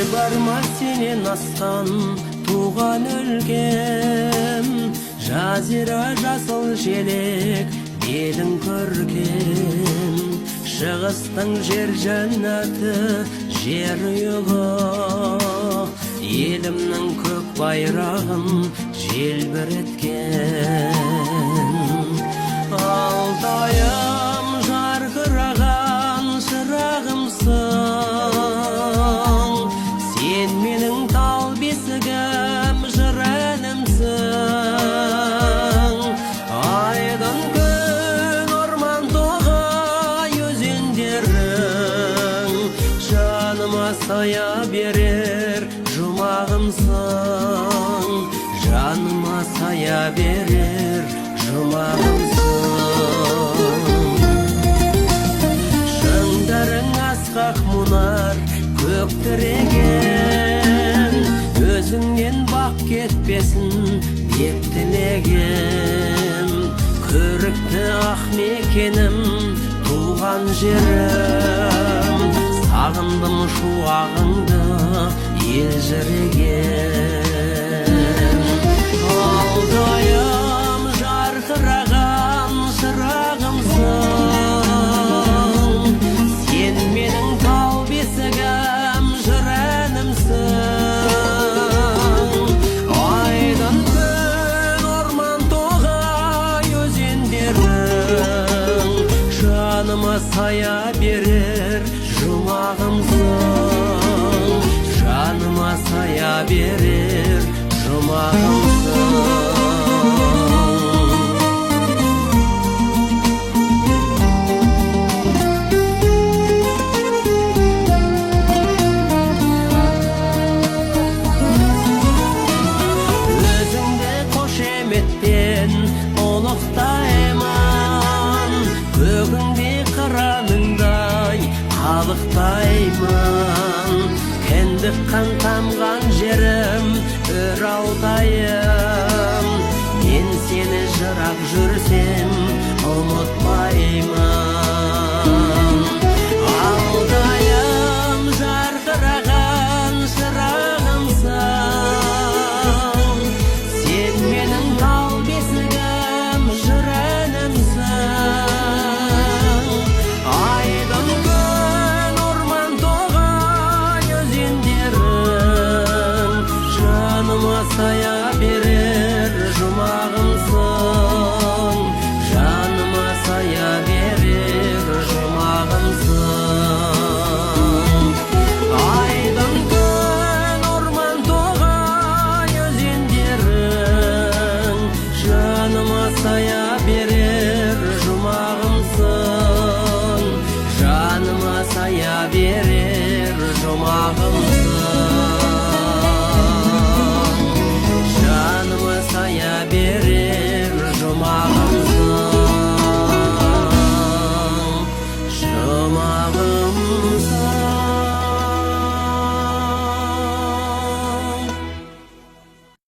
Барма сенен астан туған өлкем, жазира жасыл желек белің көркем. Шығыстың жер жәннаты жер ұйығы, елімнің көк байрағын желбіреткен. Алтайым жарқыраған шырағымсың, сен менің тал бесігім, жыр әнімсің. Айдын күн орман тоғай өзендерің, жаныма сая берер жұмағымсың, жаныма сая берер жұмағымсың. Шыңдарың асқақ мұнар көк тіреген, өзіңнен бақ кетпесін деп тілеген. Көрікті ақ мекенім, туған жерім, сағындым шуағыңды елжіреген. Алтайым жарқыраған шырағымсың, сен менің тал бесігім, жыр әнімсің. Айдын күн орман тоғай өзендерің, жаныма сая берер жұмағымсың, жаныма сая берер жұмағымсың. Ұлықтаймын, көгіңде қыраныңдай қалықтаймын. Кіндік қан тамған жерім өр Алтайым, мен сені жырақ жүрсем ұмытпаймын.